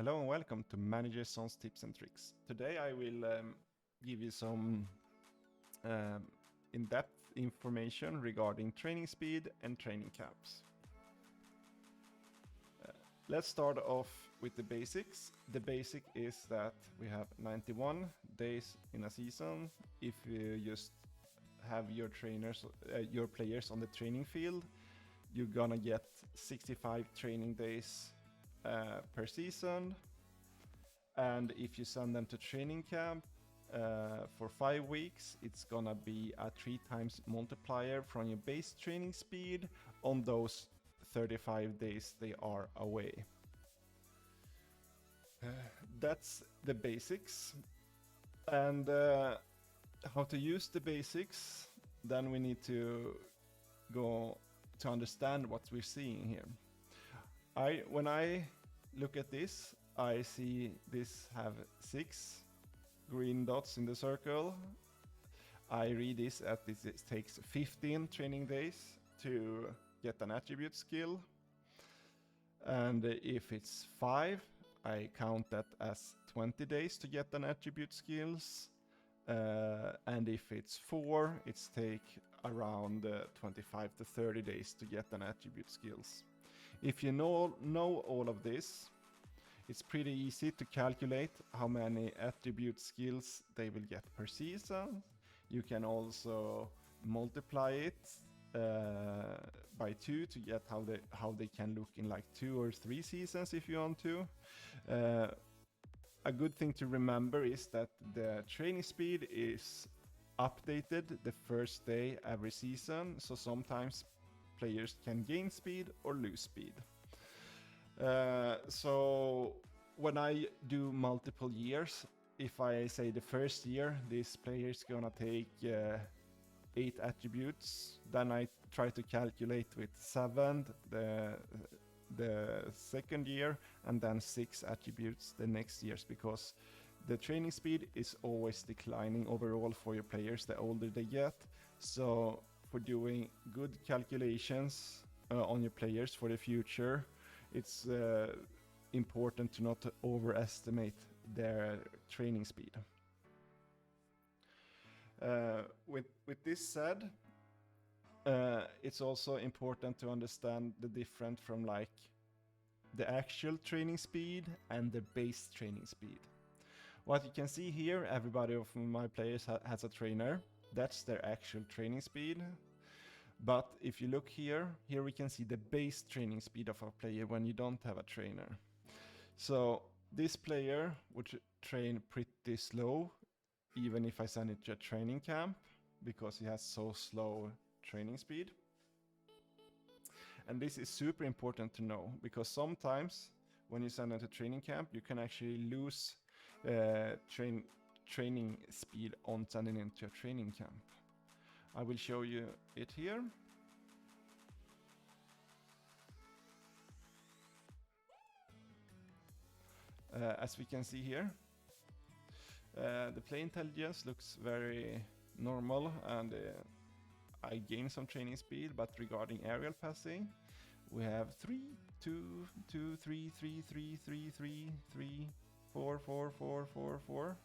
Hello and welcome to Managerzone's Tips and Tricks. Today I will give you some in-depth information regarding training speed and training camps. Let's start off with the basics. The basic is that we have 91 days in a season. If you just have your your players on the training field, you're gonna get 65 training days per season, and if you send them to training camp for 5 weeks, it's gonna be a 3 times multiplier from your base training speed on those 35 days they are away. That's the basics, and how to use the basics, then we need to go to understand what we're seeing here. When I look at this, I see this have 6 green dots in the circle. I read this as it takes 15 training days to get an attribute skill. And if it's 5, I count that as 20 days to get an attribute skills. And if it's 4, it's take around 25 to 30 days to get an attribute skills. If you know all of this, it's pretty easy to calculate how many attribute skills they will get per season. You can also multiply it by 2 to get how they can look in like 2 or 3 seasons if you want to. A good thing to remember is that the training speed is updated the first day every season, so sometimes players can gain speed or lose speed. So when I do multiple years, if I say the first year this player is gonna take 8 attributes, then I try to calculate with 7 the second year, and then 6 attributes the next years, because the training speed is always declining overall for your players the older they get. So for doing good calculations on your players for the future, it's important to not overestimate their training speed. With this said, it's also important to understand the difference from like the actual training speed and the base training speed. What you can see here, everybody of my players has a trainer. That's their actual training speed. But if you look here we can see the base training speed of a player when you don't have a trainer. So this player would train pretty slow, even if I send it to a training camp, because he has so slow training speed. And this is super important to know, because sometimes when you send it to training camp, you can actually lose training speed on sending it to a training camp. I will show you it here. As we can see here, the play intelligence looks very normal, and I gain some training speed, but regarding aerial passing, we have 3, 2, 2, 3, 3, 3, 3, 3, 3, 4, 4, 4, 4, 4.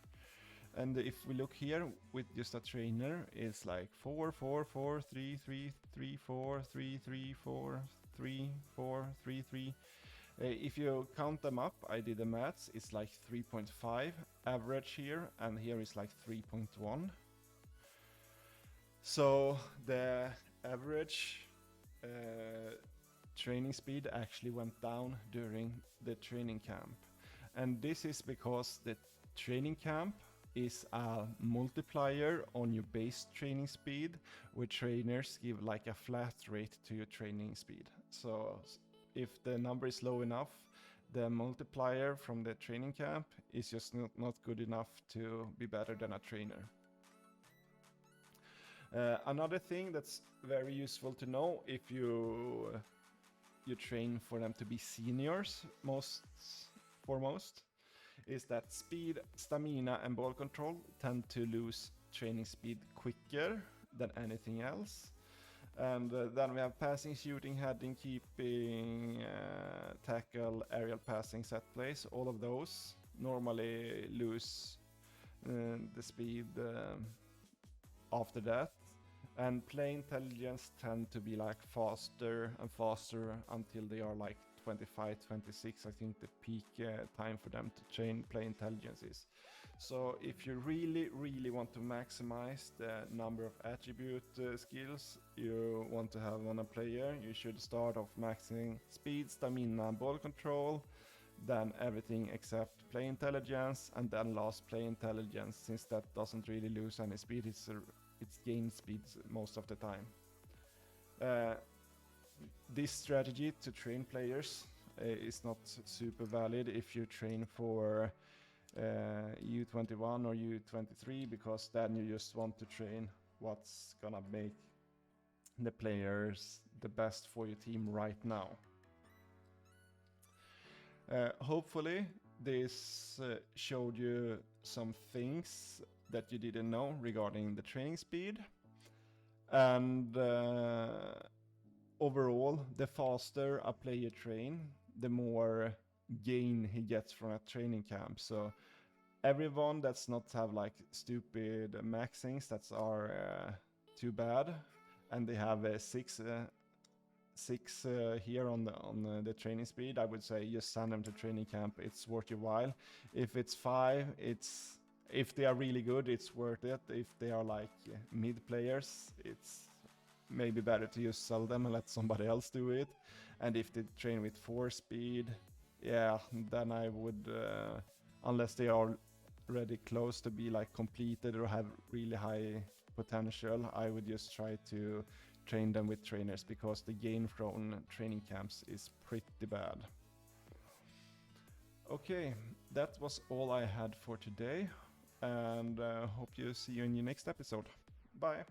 And if we look here with just a trainer, it's like 4, 4, 4, 3, 3, 3, 4, 3, 3, 4, 3, 4, 3, 3. If you count them up, I did the maths, it's like 3.5 average here, and here is like 3.1. So the average training speed actually went down during the training camp. And this is because the training camp is a multiplier on your base training speed, where trainers give like a flat rate to your training speed. So if the number is low enough, the multiplier from the training camp is just not good enough to be better than a trainer. Another thing that's very useful to know if you train for them to be seniors, foremost, is that speed, stamina and ball control tend to lose training speed quicker than anything else. And then we have passing, shooting, heading, keeping, tackle, aerial passing, set plays. All of those normally lose the speed after that. And play intelligence tend to be like faster and faster until they are like 25, 26. I think the peak time for them to train play intelligence is. So if you really, really want to maximize the number of attribute skills you want to have on a player, you should start off maxing speed, stamina, and ball control, then everything except play intelligence, and then last play intelligence, since that doesn't really lose any speed, it's gain speed most of the time. This strategy to train players is not super valid if you train for U21 or U23, because then you just want to train what's gonna make the players the best for your team right now. Hopefully this showed you some things that you didn't know regarding the training speed, and overall, the faster a player train, the more gain he gets from a training camp. So everyone that's not have like stupid maxings that are too bad, and they have a six here on the training speed, I would say just send them to training camp. It's worth your while. If it's 5, if they are really good, it's worth it. If they are like mid players, it's maybe better to just sell them and let somebody else do it. And if they train with 4 speed, yeah, then I would, unless they are already close to be like completed or have really high potential, I would just try to train them with trainers, because the gain from training camps is pretty bad. Okay, that was all I had for today, and hope you see you in your next episode. Bye.